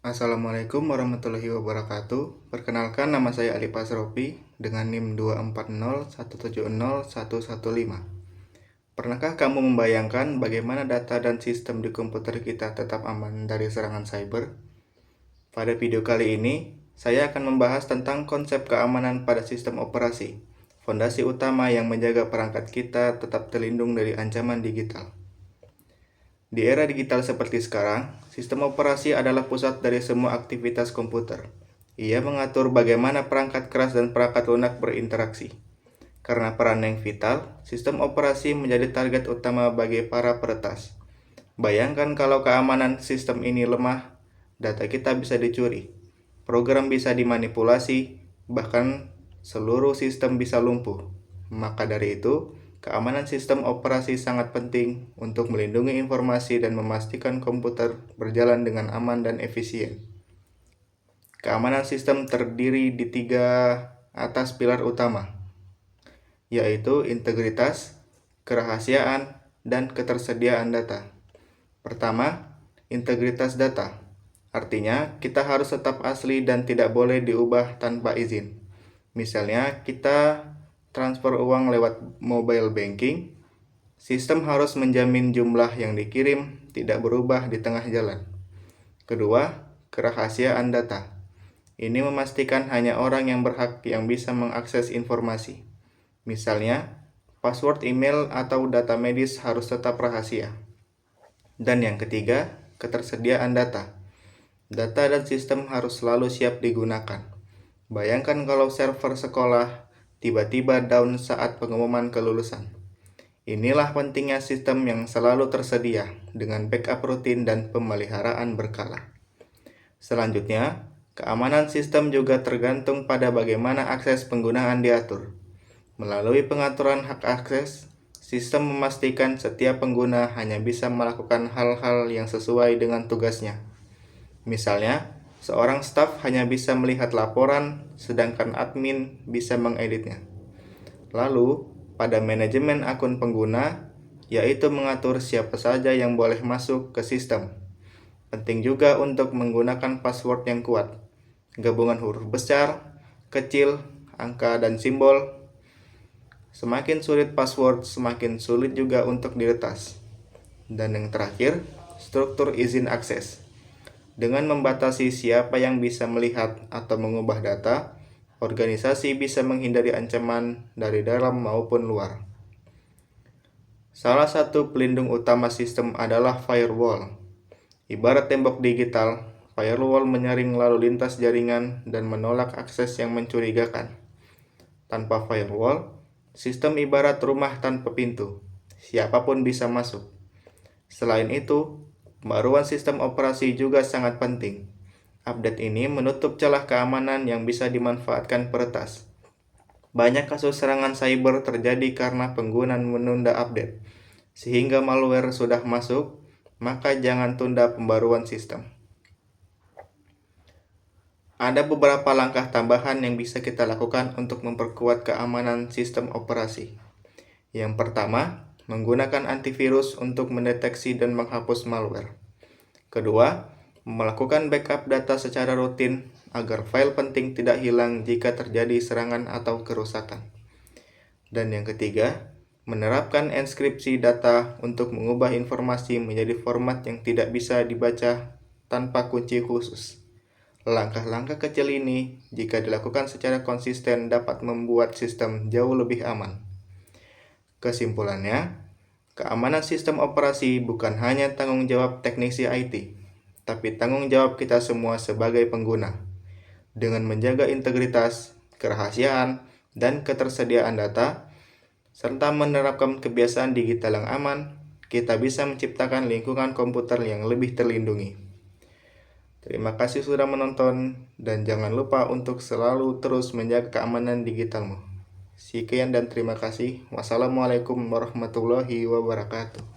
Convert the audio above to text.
Assalamualaikum warahmatullahi wabarakatuh. Perkenalkan, nama saya Ali Pasropi dengan NIM 240170115. Pernahkah kamu membayangkan bagaimana data dan sistem di komputer kita tetap aman dari serangan cyber? Pada video kali ini, saya akan membahas tentang konsep keamanan pada sistem operasi, fondasi utama yang menjaga perangkat kita tetap terlindung dari ancaman digital. Di era digital seperti sekarang, sistem operasi adalah pusat dari semua aktivitas komputer. Ia mengatur bagaimana perangkat keras dan perangkat lunak berinteraksi. Karena peran yang vital, sistem operasi menjadi target utama bagi para peretas. Bayangkan kalau keamanan sistem ini lemah, data kita bisa dicuri, program bisa dimanipulasi, bahkan seluruh sistem bisa lumpuh. Maka dari itu, keamanan sistem operasi sangat penting untuk melindungi informasi dan memastikan komputer berjalan dengan aman dan efisien. Keamanan sistem terdiri di 3 atas pilar utama, yaitu integritas, kerahasiaan, dan ketersediaan data. Pertama, integritas data. Artinya, kita harus tetap asli dan tidak boleh diubah tanpa izin. Misalnya, kita transfer uang lewat mobile banking, sistem harus menjamin jumlah yang dikirim tidak berubah di tengah jalan. Kedua, kerahasiaan data. Ini memastikan hanya orang yang berhak yang bisa mengakses informasi. Misalnya, password email atau data medis harus tetap rahasia. Dan yang ketiga, ketersediaan data. Data dan sistem harus selalu siap digunakan. Bayangkan kalau server sekolah tiba-tiba down saat pengumuman kelulusan. Inilah pentingnya sistem yang selalu tersedia dengan backup rutin dan pemeliharaan berkala. Selanjutnya, keamanan sistem juga tergantung pada bagaimana akses penggunaan diatur. Melalui pengaturan hak akses, sistem memastikan setiap pengguna hanya bisa melakukan hal-hal yang sesuai dengan tugasnya. Misalnya, seorang staf hanya bisa melihat laporan, sedangkan admin bisa mengeditnya. Lalu, pada manajemen akun pengguna, yaitu mengatur siapa saja yang boleh masuk ke sistem. Penting juga untuk menggunakan password yang kuat, gabungan huruf besar, kecil, angka, dan simbol. Semakin sulit password, semakin sulit juga untuk diretas. Dan yang terakhir, struktur izin akses. Dengan membatasi siapa yang bisa melihat atau mengubah data, organisasi bisa menghindari ancaman dari dalam maupun luar. Salah satu pelindung utama sistem adalah firewall. Ibarat tembok digital, firewall menyaring lalu lintas jaringan dan menolak akses yang mencurigakan. Tanpa firewall, sistem ibarat rumah tanpa pintu. Siapapun bisa masuk. Selain itu, pembaruan sistem operasi juga sangat penting. Update ini menutup celah keamanan yang bisa dimanfaatkan peretas. Banyak kasus serangan cyber terjadi karena pengguna menunda update. Sehingga malware sudah masuk, maka jangan tunda pembaruan sistem. Ada beberapa langkah tambahan yang bisa kita lakukan untuk memperkuat keamanan sistem operasi. Yang pertama, menggunakan antivirus untuk mendeteksi dan menghapus malware. Kedua, melakukan backup data secara rutin agar file penting tidak hilang jika terjadi serangan atau kerusakan. Dan yang ketiga, menerapkan enkripsi data untuk mengubah informasi menjadi format yang tidak bisa dibaca tanpa kunci khusus. Langkah-langkah kecil ini, jika dilakukan secara konsisten, dapat membuat sistem jauh lebih aman. Kesimpulannya, keamanan sistem operasi bukan hanya tanggung jawab teknisi IT, tapi tanggung jawab kita semua sebagai pengguna. Dengan menjaga integritas, kerahasiaan, dan ketersediaan data, serta menerapkan kebiasaan digital yang aman, kita bisa menciptakan lingkungan komputer yang lebih terlindungi. Terima kasih sudah menonton, dan jangan lupa untuk selalu terus menjaga keamanan digitalmu. Sekian dan terima kasih. Wassalamualaikum warahmatullahi wabarakatuh.